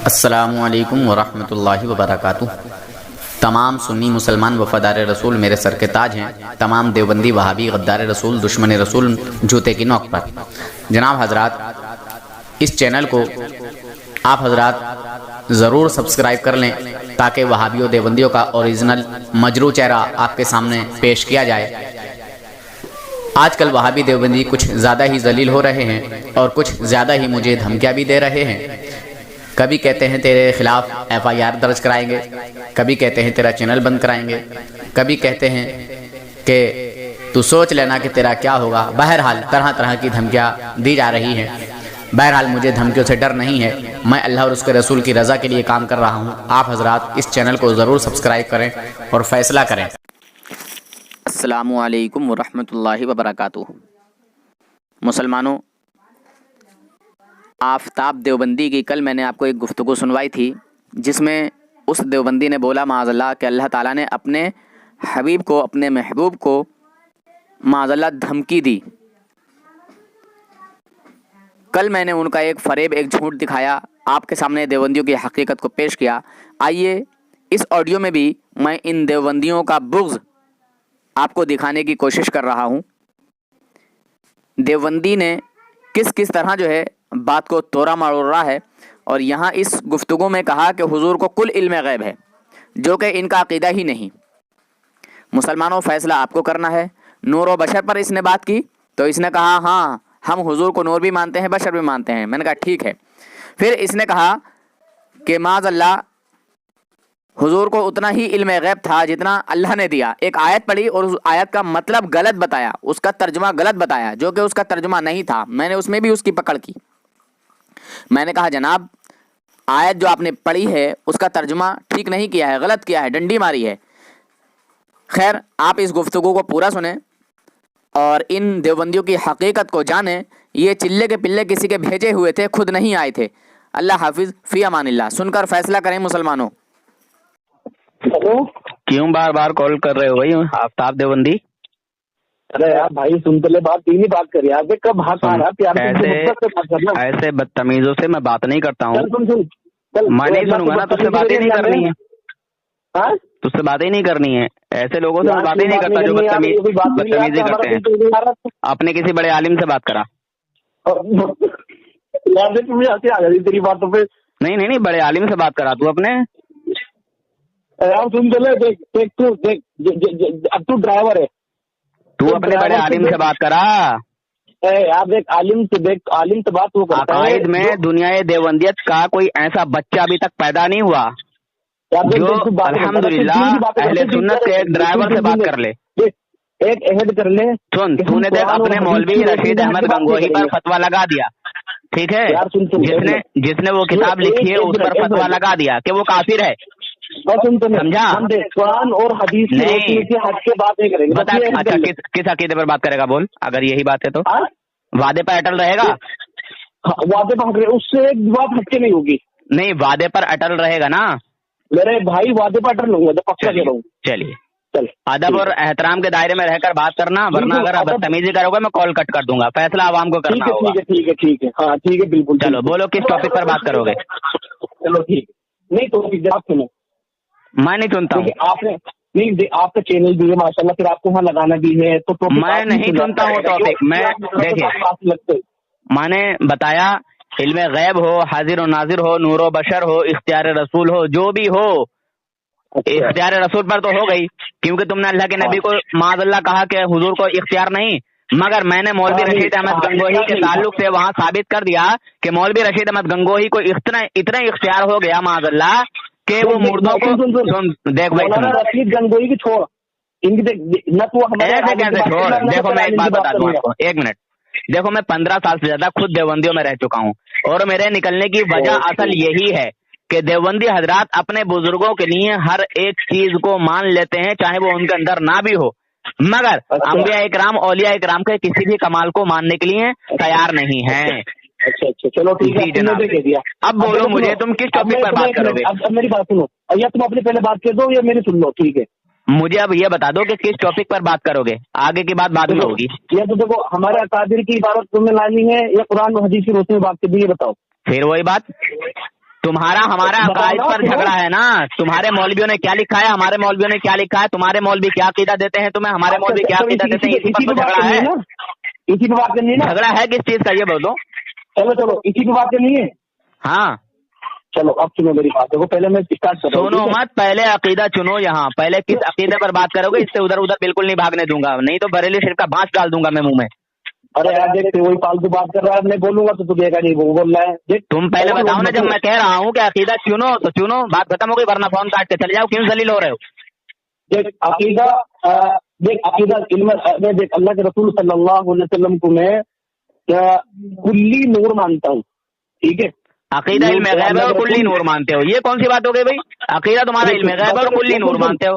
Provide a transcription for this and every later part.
السلام علیکم ورحمۃ اللہ وبرکاتہ۔ تمام سنی مسلمان وفادار رسول میرے سر کے تاج ہیں، تمام دیوبندی وہابی غدار رسول دشمن رسول جوتے کی نوک پر۔ جناب حضرات، اس چینل کو آپ حضرات ضرور سبسکرائب کر لیں تاکہ وہابیوں دیوبندیوں کا اوریجنل مجروح چہرہ آپ کے سامنے پیش کیا جائے۔ آج کل وہابی دیوبندی کچھ زیادہ ہی ذلیل ہو رہے ہیں اور کچھ زیادہ ہی مجھے دھمکیاں بھی دے رہے ہیں۔ کبھی کہتے ہیں تیرے خلاف FIR درج کرائیں گے، کبھی کہتے ہیں تیرا چینل بند کرائیں گے، کبھی کہتے ہیں کہ تو سوچ لینا کہ تیرا کیا ہوگا۔ بہرحال طرح طرح کی دھمکیاں دی جا رہی ہیں۔ بہرحال مجھے دھمکیوں سے ڈر نہیں ہے، میں اللہ اور اس کے رسول کی رضا کے لیے کام کر رہا ہوں۔ آپ حضرات اس چینل کو ضرور سبسکرائب کریں اور فیصلہ کریں۔ السلام علیکم ورحمۃ اللہ وبرکاتہ۔ مسلمانوں، آفتاب دیوبندی کی کل میں نے آپ کو ایک گفتگو سنوائی تھی، جس میں اس دیوبندی نے بولا معاذ اللہ کہ اللہ تعالیٰ نے اپنے حبیب کو، اپنے محبوب کو معاذ اللہ دھمکی دی۔ کل میں نے ان کا ایک فریب، ایک جھوٹ دکھایا، آپ کے سامنے دیوبندیوں کی حقیقت کو پیش کیا۔ آئیے اس آڈیو میں بھی میں ان دیوبندیوں کا بغض آپ کو دکھانے کی کوشش کر رہا ہوں۔ دیوبندی نے کس طرح جو ہے بات کو توڑا مروڑ رہا ہے، اور یہاں اس گفتگو میں کہا کہ حضور کو کل علم غیب ہے، جو کہ ان کا عقیدہ ہی نہیں۔ مسلمانوں، فیصلہ آپ کو کرنا ہے۔ نور و بشر پر اس نے بات کی تو اس نے کہا ہاں ہم حضور کو نور بھی مانتے ہیں، بشر بھی مانتے ہیں۔ میں نے کہا ٹھیک ہے۔ پھر اس نے کہا کہ معاذ اللہ حضور کو اتنا ہی علم غیب تھا جتنا اللہ نے دیا۔ ایک آیت پڑھی اور اس آیت کا مطلب غلط بتایا، اس کا ترجمہ غلط بتایا، جو کہ اس کا ترجمہ نہیں تھا۔ میں نے اس میں بھی اس کی پکڑ کی۔ میں نے کہا جناب، آیت جو آپ نے پڑھی ہے اس کا ترجمہ ٹھیک نہیں کیا ہے، غلط کیا ہے، ڈنڈی ماری ہے۔ خیر، آپ اس گفتگو کو پورا سنیں اور ان دیوبندیوں کی حقیقت کو جانیں۔ یہ چلے کے پلے کسی کے بھیجے ہوئے تھے، خود نہیں آئے تھے۔ اللہ حافظ، فی امان اللہ۔ سن کر فیصلہ کریں مسلمانوں۔ کیوں بار بار کال کر رہے ہو بھائی آفتاب دیوبندی؟ ارے یار بھائی سن تو لے بات، تین ہی بات کری آپ کب ہاتھ آ رہا پیار سے۔ ایسے بدتمیزوں سے میں بات نہیں کرتا ہوں۔ چل میں نہیں سنوں گا نا، تجھ سے باتیں نہیں کرنی ہے، ہاں تجھ سے باتیں نہیں کرنی ہے۔ ایسے لوگوں سے میں باتیں نہیں کرتا جو بدتمیزی کرتے ہیں۔ آپ نے کسی بڑے عالم سے بات کرا؟ تیری باتوں پہ نہیں، بڑے عالم سے بات کرا تو اپنے۔ سن تو لے، دیکھ اب تو ڈرائیور ہے، تو اپنے بڑے عالم سے بات کرا۔ آپ ایک عالم سے دیکھ، عالم سے بات وہ کرتا ہے۔ عقائد میں دنیا دیوبندیت کا کوئی ایسا بچہ ابھی تک پیدا نہیں ہوا جو الحمدللہ اہل سنت کے ایک ڈرائیور سے بات کر لے۔ ایک عہد کر لے۔ سن، تو نے دیکھ اپنے مولوی رشید احمد گنگوہی پر فتویٰ لگا دیا، ٹھیک ہے؟ جس نے وہ کتاب لکھی ہے اس پر فتویٰ لگا دیا کہ وہ کافر ہے، سمجھا؟ قرآن اور حدیث کی حد کے بات نہیں کریں گے۔ بتا اچھا کس عقیدے پر بات کرے گا بول؟ اگر یہی بات ہے تو وعدے پر اٹل رہے گا؟ وعدے پر اس سے ایک بات ہٹ کے نہیں ہوگی۔ نہیں، وعدے پر اٹل رہے گا نا میرے بھائی؟ وعدے پر اٹل رہوں گا، پکا کہہ رہا ہوں۔ چلیے، ادب اور احترام کے دائرے میں رہ کر بات کرنا، ورنہ اگر بدتمیزی کرو گے میں کال کٹ کر دوں گا۔ فیصلہ عوام کو کرنا ہوگا۔ ٹھیک ہے، ہاں ٹھیک ہے، بالکل۔ چلو بولو کس ٹاپک پر بات کرو گے؟ چلو ٹھیک ہے، نہیں تو آپ سنو، میں نہیں سنتا ہوں۔ آپ نے نہیں، آپ کا چینل بھی ہے ماشاء اللہ، پھر آپ کو وہاں لگانا بھی ہے تو میں نہیں سنتا ہوں ٹاپک۔ میں دیکھیے، میں نے بتایا علم غیب ہو، حاضر و ناظر ہو، نور و بشر ہو، اختیار رسول ہو، جو بھی ہو، اختیار رسول پر تو ہو گئی، کیونکہ تم نے اللہ کے نبی کو معاذ اللہ کہا کہ حضور کو اختیار نہیں، مگر میں نے مولوی رشید احمد گنگوہی کے تعلق سے وہاں ثابت کر دیا کہ مولوی رشید احمد گنگوہی کو اتنا اختیار ہو گیا معاذ اللہ کہ وہ مردوں کو دیکھ بھائی رشید گنگوہی کی چھوڑ، دیکھو میں ایک بات بتا دوں آپ کو، ایک منٹ۔ دیکھو میں 15 سال سے زیادہ خود دیوبندیوں میں رہ چکا ہوں، اور میرے نکلنے کی وجہ اصل یہی ہے کہ دیوبندی حضرات اپنے بزرگوں کے لیے ہر ایک چیز کو مان لیتے ہیں، چاہے وہ ان کے اندر نہ بھی ہو، مگر انبیاء اکرام، اولیاء اکرام کے کسی بھی کمال کو ماننے کے لیے تیار نہیں ہیں۔ اچھا چلو ٹھیک ہے، اب بولو مجھے تم کس ٹاپک پر بات کرو گے؟ اب میری بات سنو، یا تم اپنی پہلے بات کر دو یا میری سن لو، ٹھیک ہے؟ مجھے اب یہ بتا دو کہ کس ٹاپک پر بات کرو گے، آگے کی بات بعد میں ہوگی۔ یا تو دیکھو ہمارے اکابر کی عبادت تمہیں لانی ہے یا قرآن و حدیث کی روشنی میں بات کرنی ہے، بتاؤ۔ پھر وہی بات، तुम्हारा हमारा अकाइद पर झगड़ा है ना, तुम्हारे मौलवियों ने क्या लिखा है, हमारे मौलवियों ने क्या लिखा है, तुम्हारे मौलवी क्या अकीदा देते हैं तुम्हें, हमारे मौलवी क्या अकीदा देते हैं, इसी पर तो झगड़ा है। इसी पे बात करनी है ना, झगड़ा है किस चीज का ये बोलो। चलो चलो इसी पे बात करनी है। हाँ चलो अब सुनो मेरी बात, देखो पहले मैं स्टार्ट कर रहा हूँ। सुनो मत, पहले अकीदा चुनो यहाँ, पहले किस अकीदे पर बात करोगे, इससे उधर उधर बिल्कुल नहीं भागने दूंगा, नहीं तो बरेली शरीफ का बांस डाल दूंगा मैं मुंह में। अरे यार देख वही फालतू बात कर रहा है, मैं बोलूंगा तो तू कहेगा नहीं वो बोल रहा है। देख तुम पहले बताओ ना, जब मैं कह रहा हूँ कि अकीदा चुनो तो चुनो, बात खत्म हो गई, वरना फोन काट के चले जाओ, क्यों जलील हो रहे हो। देख अकीदा, देख अकीदा इल्म, देख अल्लाह के रसूल सल्लल्लाहु अलैहि वसल्लम को मैं कुल्ली नूर मानता हूँ, ठीक है। अकीदा इल्म गैब है और कुल्ली नूर मानते हो, ये कौन सी बात हो गई भाई। अकीदा तुम्हारा इल्म गैब और कुल्ली नूर मानते हो।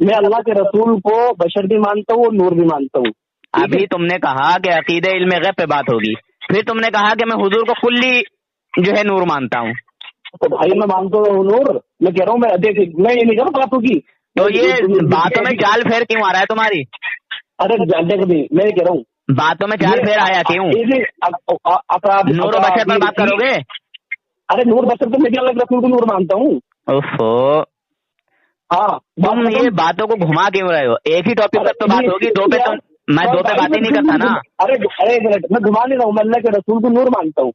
मैं अल्लाह के रसूल को बशर भी मानता हूँ और नूर भी मानता हूँ। अभी तुमने कहा कि अकीदे इल्म गैब पे बात होगी, फिर तुमने कहा कि मैं हुजूर को कुल्ली जो है नूर मानता हूँ। तो भाई मैं मानता हूँ नूर, मैं कह रहा हूँ, मैं देख मैं ये नहीं कह रहा बात होगी, तो ये बातों में चाल फेर क्यों आ रहा है तुम्हारी। अरे देख नहीं, मैं कह रहा हूँ बातों में चाल फेर आया क्यों। नूर और बशर पर बात करोगे। अरे नूर बशर तो मैं भी अल्लाह के रसूल को नूर मानता हूँ। ओफो, हाँ तुम ये बातों को घुमा क्यों रहे हो, एक ही टॉपिक पर तो बात होगी, दो पे तो मैं दो पे बात ही नहीं करता ना। अरे अरे एक मिनट, मैं घुमा नहीं रहा हूँ, मैं अल्लाह के रसूल को नूर मानता हूँ,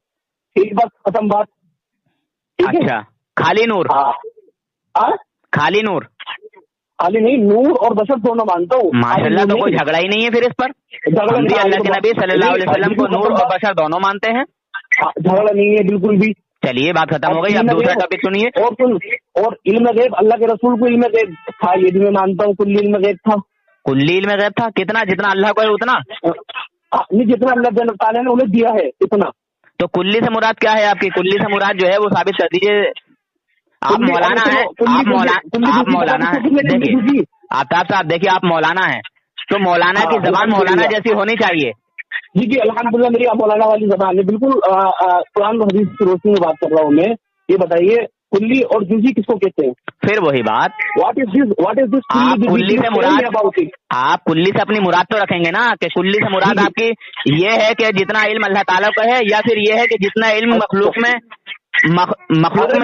ठीक, बस खत्म बात। अच्छा खाली नूर। हाँ खाली नूर, खाली नहीं, नूर और बशर दोनों मानता हूँ माशाल्लाह। तो कोई झगड़ा ही नहीं है फिर इस पर। हम भी अल्लाह के नबी सल्लल्लाहु अलैहि वसल्लम को नूर और बशर दोनों मानते हैं। झगड़ा नहीं है बिल्कुल भी। चलिए बात खत्म हो गई, अब दूसरा टॉपिक सुनिए। और इल्म गैब, अल्लाह के रसूल को इल्म गैब था, ये भी मैं मानता हूँ, कुल्ली इल्म गैब था। कुल्ली इल्म गैब था, कितना, जितना अल्लाह को है उतना नहीं, जितना अल्लाह ताला ने उन्हें दिया है इतना। तो कुल्ली से मुराद क्या है आपकी, कुल्ली से मुराद जो है वो साबित कर दीजिए। आप मौलाना है, आप मौलाना है, देखिए आफ्ताब साहब, देखिए आप मौलाना है, तो मौलाना की जबान मौलाना जैसी होनी चाहिए। जी जी अल्हम्दुलिल्लाह, मेरी मौलाना वाली जबान है बिल्कुल। कुरान और हदीस की रोशनी में बात कर रहा हूँ मैं। ये बताइए कुल्ली और जुज़ी किसको कहते हैं। फिर वही बात, व्हाट इज दिस आप कुल्ली से मुराद, आप कुल्ली से अपनी मुराद तो रखेंगे ना, कि कुल्ली से मुराद आपकी ये है कि जितना इल्म अल्लाह ताला का है, या फिर ये है कि जितना इल्म मखलूक में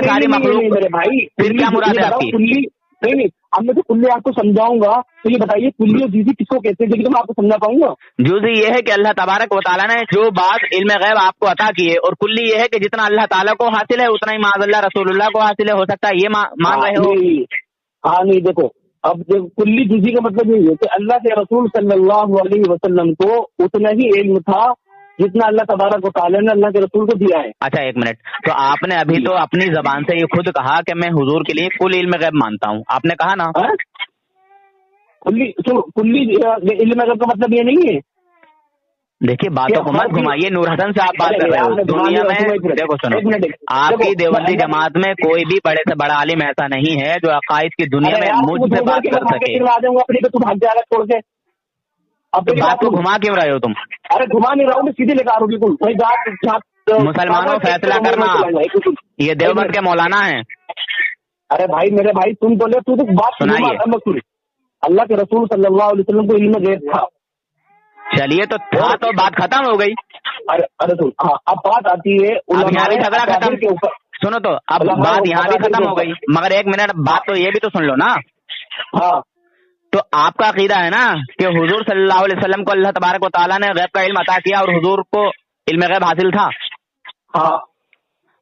सारी मखलूक। मेरे भाई फिर क्या मुराद है आपकी। कुल्ली नहीं, अब मैं तो कुल्ली आपको समझाऊंगा, तो ये बताइए कुल्ली और जुज़ी किसको कहते हैं, तो मैं आपको समझा पाऊंगा। जुज़ी ये है कि अल्लाह तबारक व तआला ने जो बात इल्म गैब आपको अता की है, और कुल्ली ये है कि जितना अल्लाह ताला को हासिल है उतना ही माज़अल्लाह रसूलुल्लाह को हासिल है, हो सकता है ये मान रहे हो। हाँ नहीं, देखो अब कुल्ली जुज़ी का मतलब यही है कि अल्लाह के रसूल सल्लल्लाहु अलैहि वसल्लम को उतना ही इल्म था जितना अल्लाह तबारक व तआला ने अल्लाह के रसूल को दिया है। अच्छा एक मिनट, तो आपने अभी तो अपनी जबान से ये खुद कहा कि मैं हुजूर के लिए कुल इल्म गैब मानता हूँ, आपने कहा ना। कुल्ली इल्म गैब का मतलब ये नहीं है। देखिए बातों को मत घुमाइए, नूर हसन से आप बात कर रहे हो। दुनिया में देखो सुनो, आपकी देवबंदी जमात में कोई भी बड़े से बड़ा आलिम ऐसा नहीं है जो अकाइद की दुनिया में मुझ से बात कर सके। तू भाग जाएगा छोड़ के, अब बात को घुमा क्यों रहे हो तुम। अरे घुमा नहीं रहा हूँ, मैं सीधे लेकर आ रहा हूँ बिल्कुल। मुसलमानों फैसला करना, ये देवबंद के मौलाना है। अरे भाई मेरे भाई सुन तो ले, तू तो बात सुनाइए। अल्लाह के रसूल सल्लल्लाहु अलैहि वसल्लम को इल्म गैब था। चलिए तो था, तो बात खत्म हो गई। अरे सुन, हाँ अब बात आती है यहाँ भी झगड़ा खत्म के ऊपर। सुनो तो अब बात यहाँ भी खत्म हो गई, मगर एक मिनट बात तो ये भी तो सुन लो ना। हाँ तो आपका अकीदा है ना कि हुजूर सल्लल्लाहु अलैहि वसल्लम को अल्लाह तबारक व तआला ने गैब का इल्म अता किया और हुजूर को इल्म गैब हासिल था। हाँ,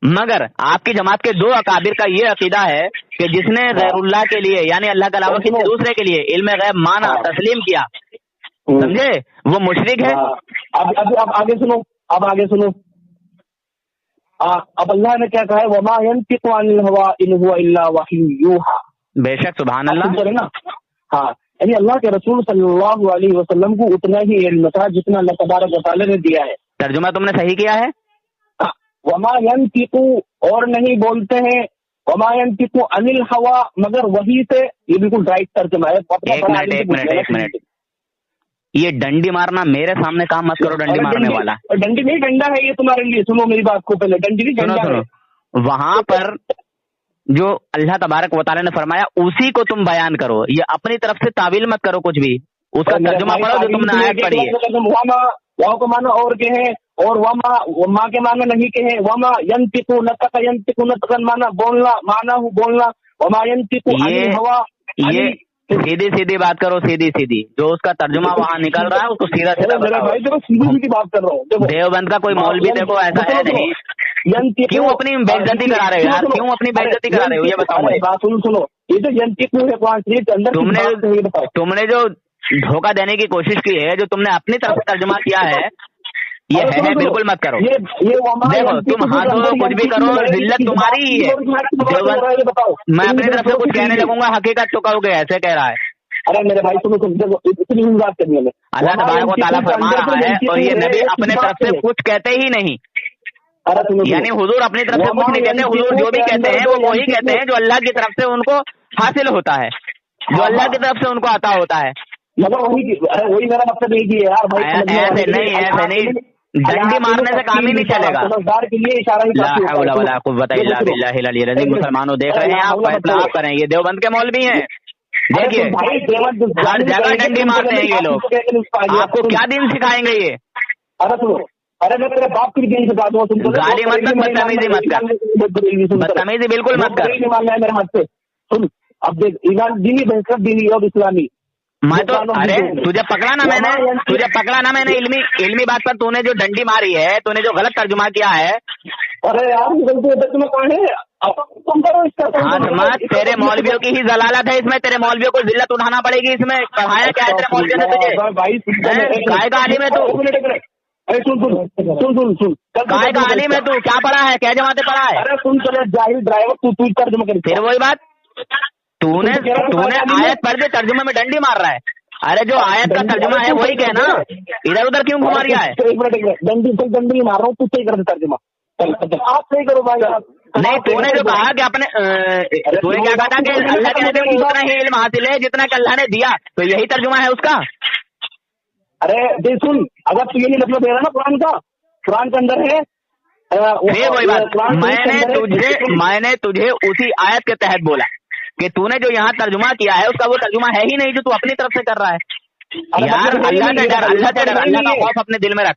मगर आपकी जमात के दो अकाबिर का ये अकीदा है कि जिसने गैरुल्लाह के लिए यानी अल्लाह के अलावा किसी दूसरे के लिए इल्म गैब माना, तस्लीम किया, समझे, वो मुशरिक है। अब आगे सुनो, अब आगे सुनो। अब अल्लाह ने क्या कहा है, वमा यंतिकु अनिल हवा इन हुवा इल्ला वह्यु यूहा। बेशक सुभान अल्लाह ना। हाँ, यानी अल्लाह के रसूल सल्लल्लाहु अलैहि वसल्लम को उतना ही इल्म था जितना अल्लाह तबारक व तआला ने दिया है। तर्जुमा तुमने सही किया है। वमा यंतिकु, और नहीं बोलते हैं, वमा यंतिकु अनिल हवा, मगर वही से, ये बिल्कुल राइट तर्जुमा है। एक मिनट, ये डंडी मारना मेरे सामने काम मत करो, डंडी मारने वाला। डंडी नहीं, डंडा है ये तुम्हारे लिए। सुनो मेरी बात को पहले, डंडी नहीं डंडा है। वहां पर जो अल्लाह तबारक व तआला ने फरमाया उसी को तुम बयान करो, ये अपनी तरफ से तावील मत करो कुछ भी, उसका तर्जुमा पढ़ो जो तुमने आयत पढ़ी है। वहाँ को मानो और के हैं, اور माँ के माना नहीं के हैं, वमा यंतिकु नतक यंतिकु नतकन माना बोलना, माना हूँ बोलना, वमा यंतिकु अनिल हवा। ये सीधी सीधी बात करो, सीधी सीधी, जो उसका तर्जुमा वहाँ निकल रहा है उसको सीधा सीधा मेरा बताओ। भाई देखो सीधी सीधी बात कर रहा हूँ, देखो देवबंद का कोई मौलवी देखो ऐसा है नहीं, क्यों अपनी बेइज्जती करा रहे हो यार, क्यों अपनी बेइज्जती करा रहे हो, ये बताओ मुझे। बात सुनो, ये जो यंतिकु है कुरान शरीफ के अंदर तुमने जो धोखा देने की कोशिश की है, जो तुमने अपनी तरफ से तर्जुमा किया है, ये है बिल्कुल मत करो। देखो तुम हाथों कुछ भी करो, जिल्लत तुम्हारी ही है। मैं अपनी तरफ से कुछ कहने लगूंगा, हकीकत तो कहोगे, ऐसे कह रहा है। अरे मेरे भाई सुनो, इतनी बात करनी है। अल्लाह तबारक व तआला फरमा रहा है, और ये नबी अपने तरफ से कुछ कहते ही नहीं, यानी हुजूर अपनी तरफ से कुछ नहीं कहते। हुजूर जो भी कहते हैं वो वही कहते हैं जो अल्लाह की तरफ से उनको हासिल होता है, जो अल्लाह की तरफ से उनको आता होता है। वही मेरा मतलब नहीं कि यार भाई ऐसे नहीं, डंडी मारने से काम ही नहीं चलेगा। के लिए इशारा ही मुसलमानों देख रहे हैं, आप फैसला आप करें। ये देवबंद के मौलवी हैं, देखिए हर जगह डंडी मारते हैं ये लोग। आपको क्या दिन सिखाएंगे ये? अरे मैं तेरे बाप की दिन सिखा दूँ तुमको। गाली मत, बदतमीजी मत कर, बदतमीजी बिल्कुल मत कर। मेरे हाथ से सुन, अब देख ईमान दीनी बहसत दीनी और इस्लामी, मैं तो अरे तुझे पकड़ा ना मैंने इल्मी बात पर तूने जो डंडी मारी है, तूने जो गलत तर्जुमा किया है। अरे यार तुम्हें कौन है, तुम करो इसका। हाँ तेरे मौलवियों की ही जलालत है इसमें, तेरे मौलवियों को जिल्लत उठाना पड़ेगी इसमें। पढ़ाया क्या है तेरे मौलवियों ने तुझे? काय का आलिम है तू? सुन काय का आलिम है तू? क्या पढ़ा है, क्या जमाते पढ़ा है? अरे सुन चले जाहिल ड्राइवर, तू तर्जुमा कर। फिर वही बात, तूने आयत पढ़ के तर्जुमे में डंडी मार रहा है। अरे जो आयत का तर्जुमा है वही कहना, इधर उधर क्यों घुमा रहा है? डंडी मार रहा हूँ, तू सही कर दे तर्जुमा, आप सही करो भाई। नहीं, तूने जो कहा कि अपने तूने क्या कहा कि अल्लाह के नबी को उतना ही इल्म हासिल है जितना कि अल्लाह ने दिया, तो यही तर्जुमा है उसका। अरे देख सुन, अगर तू ये नहीं मतलब दे रहा ना कुरान का, कुरान के अंदर है वही बात। मैंने तुझे उसी आयत के तहत बोला कि तूने जो यहाँ तर्जुमा किया है उसका वो तर्जुमा है ही नहीं जो तू अपनी तरफ से कर रहा है। यार अल्लाह से डर, अल्लाह का खौफ अपने दिल में रख।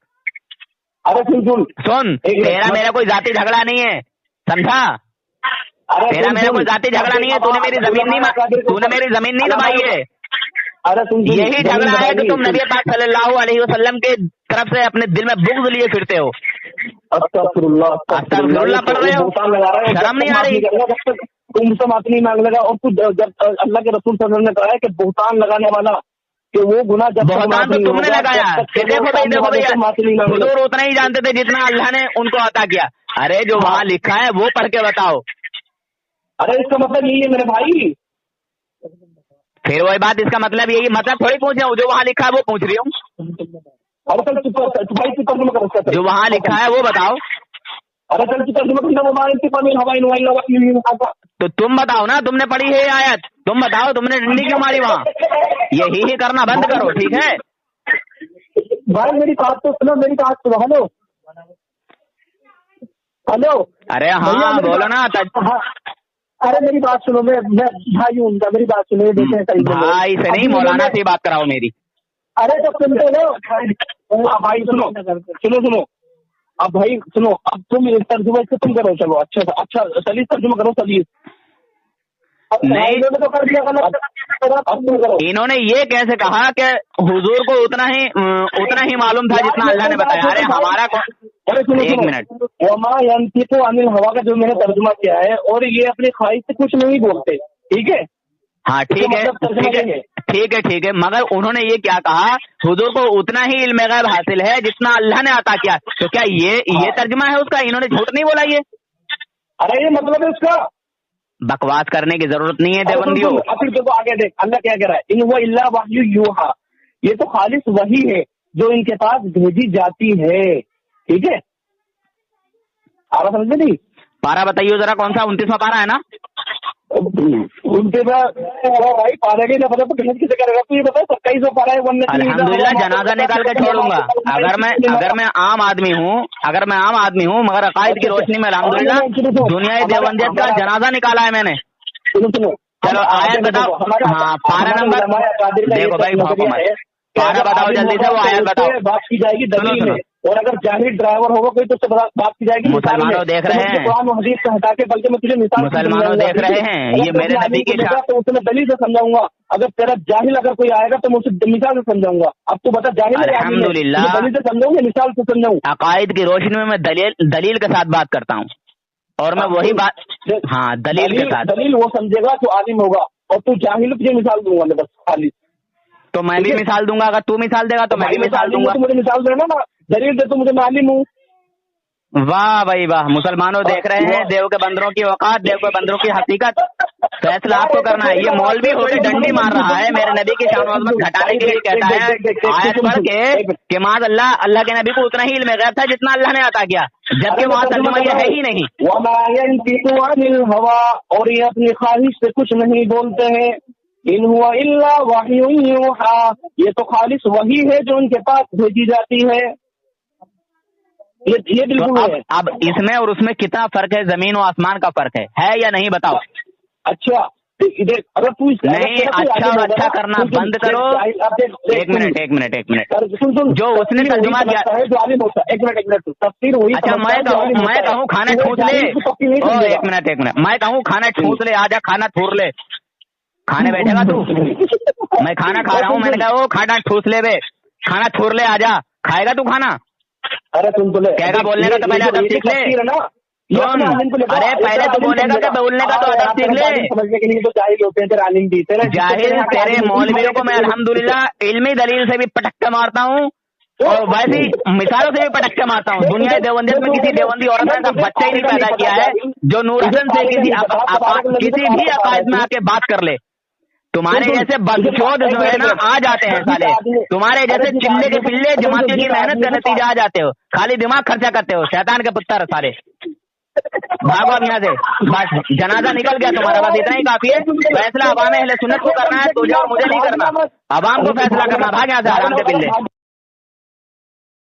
अरे सुन, तेरा मेरा कोई जाति झगड़ा नहीं है, समझा? तेरा मेरा कोई जाति झगड़ा नहीं है। तूने मेरी जमीन नहीं दबाई है। अरे यही झगड़ा है कि तुम नबी पाक सल्लल्लाहु अलैहि वसल्लम के तरफ से अपने दिल में बुग़्ज़ लिए फिरते हो। अस्तग़फिरुल्लाह पढ़ रहे हो, शर्म नहीं आ रही? तुमसे माफी नहीं मांग लगा। और जब अल्लाह के रसूल सल्लल्लाहु अलैहि वसल्लम ने कहा है कि बहुतान लगाने वाला कि वो गुनाह जब बहुतान तो तुमने लगाया। देखो भैया, हुजूर उतना ही जानते थे जितना अल्लाह ने उनको अता किया। अरे जो वहाँ लिखा है वो पढ़ के बताओ। अरे इसका मतलब यही है मेरे भाई। फिर वही बात, इसका मतलब यही, मतलब थोड़ी पूछ रहा हूँ, जो वहाँ लिखा है वो पूछ रही हूँ। जो वहाँ लिखा है वो बताओ। अरे तो तुम बताओ ना, तुमने पढ़ी है आयत, तुम बताओ तुमने डंडी क्यों मारी वहाँ? यही करना बंद करो, ठीक है भाई? मेरी बात तो सुनो, मेरी बात सुनो। हेलो अरे हाँ बोलो ना। अरे मेरी बात सुनो, मैं भाई हूँ उनका, मेरी बात सुनो। देखें भाई से नहीं, मौलाना से बात कराओ मेरी। अरे जब सुनते हो भाई, सुनो अब भाई सुनो, अब तुम इस तर्जुमा से तुम करो, चलो अच्छा सलीस तर्जुमा करो, सलीस। नहीं तो कर दिया, इन्होंने ये कैसे कहा कि हुजूर को उतना ही मालूम था जितना अल्लाह ने बताया? अरे हमारा एक मिनट, वमा यंतिकु अनिल हवा का जो मैंने तर्जुमा किया है, और ये अपनी ख्वाहिश से कुछ नहीं बोलते, ठीक है? हाँ ठीक है, मगर उन्होंने ये क्या कहा, हुजूर को उतना ही इल्म गैब हासिल है जितना अल्लाह ने अता किया। तो क्या ये तर्जुमा है उसका? इन्होंने झूठ नहीं बोला ये? अरे ये मतलब है उसका। बकवास करने की जरूरत नहीं है देवबंदियों। फिर देखो आगे देख, अल्लाह क्या कह रहा है, इन हुवा इल्ला वह्यु यूहा, ये तो खालिस वही है जो इनके पास भेजी जाती है, ठीक है? आप समझे नहीं? पारा बताइए जरा, कौन सा? 29वां पारा है ना? उनके भाई पारा के पता तो किसे करेगा, तू ये बता 27वां पारा है। अल्हम्दुलिल्लाह जनाजा निकाल के छोड़ूंगा। अगर मैं आम आदमी हूँ मगर अकायद की रोशनी में अल्हम्दुलिल्लाह दुनिया देवबंदियत का जनाजा निकाला है मैंने। चलो आयत बताओ। हाँ पारा नंबर देखो भाई, पारा बताओ जल्दी से, वो आयत बताओ। बात की जाएगी दलील में। اور اگر जाहिल ड्राइवर होगा कोई तो उससे बात की जाएगी। मुसलमानों देख रहे हैं, कुरान और हदीस से हटा के, बल्कि मैं तुझे मिसाल मुसलमानों देख रहे हैं, ये मेरे नबी की तो उसमें दलील से समझाऊंगा। अगर तेरा जाहिल अगर कोई आएगा तो मैं उसे मिसाल से समझाऊंगा। अब तू बता जाहिल है अल्हम्दुलिल्लाह, दलील से समझाऊंगा, मिसाल से समझाऊं? अकायद की रोशनी में मैं दलील के साथ बात करता हूँ, और मैं वही बात, हाँ, दलील के साथ। दलील वो समझेगा जो आलिम होगा, और तू जाहिल, तुझे मिसाल दूंगा मैं बस खाली। तो मैं भी मिसाल दूंगा, अगर तू मिसाल देगा तो मैं भी मिसाल दूंगा। तो मुझे मिसाल देना ना, दलील दे, तो मुझे मालिम हूँ। वाह भाई वाह, मुसलमानों देख रहे हैं, देव के बंदरों की औकात, देव के बंदरों की हकीकत। फैसला आपको करना है। ये मौलवी होकर डंडी मार रहा है, मेरे नबी की शान अज़मत घटाने के लिए कहता है आयत पढ़ के कि माज़ अल्लाह, अल्लाह के नबी को उतना ही इल्म गैब था जितना अल्लाह ने अता किया, जबकि वहाँ तर्जुमा ये है ही नहीं। वमा यंतिकु अनिल हवा, और ये अपनी ख्वाहिश से कुछ नहीं बोलते हैं। इन हुआ इल्ला वह्युन यूहा, ये तो खालिस वही है जो उनके पास भेजी जाती है। ये बिल्कुल तो है। अब इसमें और उसमें कितना फर्क है, जमीन और आसमान का फर्क है या नहीं, बताओ। अच्छा, अगर तू नहीं, अच्छा और अच्छा करना बंद करो। एक मिनट, सुन, जो उसने तर्जुमा किया है, जो आलिम होता है, एक मिनट, तफसीर वही। अच्छा, मैं कहूँ खाना ठूस ले, एक मिनट, मैं कहूँ खाना ठूस ले, आजा खाना थूर ले, खाने बैठेगा तू? मैं खाना खा रहा हूँ, मैंने कहा वो खाना ठूस ले बे, खाना थूर ले, आजा, खाएगा तू खाना? अरे तुम तो कहेगा बोलने का तो पहले अदब सीख ले। अरे पहले तो बोलेगा कि बोलने का तो अदब सीख ले। समझने के लिए तो जाहिल होते हैं, तेरे आलिम भी जाहिल तेरे मौलवियों को मैं अल्हम्दुलिल्लाह इल्मी दलील से भी पटक्के मारता हूँ, और वैसे ही मिसालों से भी पटक्के मारता हूँ। दुनिया देवबंदियत में किसी देवबंदी औरत ने बच्चा ही नहीं पैदा किया है जो नूर हसन से किसी भी अकायद में आके बात कर ले। तुम्हारे जैसे बदचोद जो है ना आ जाते हैं साले, तुम्हारे जैसे चिल्ले के पिल्ले जमातियों की मेहनत का नतीजा आ जाते हो, खाली दिमाग खर्चा करते हो, शैतान के पुत्र सारे। भागो अब यहाँ से, बस जनाजा निकल गया तुम्हारा, बस इतना ही काफी है। फैसला अवाम अहले सुन्नत को करना है, तुझे और मुझे नहीं करना, अवाम को फैसला करना। भाग यहाँ से आराम से पिल्ले।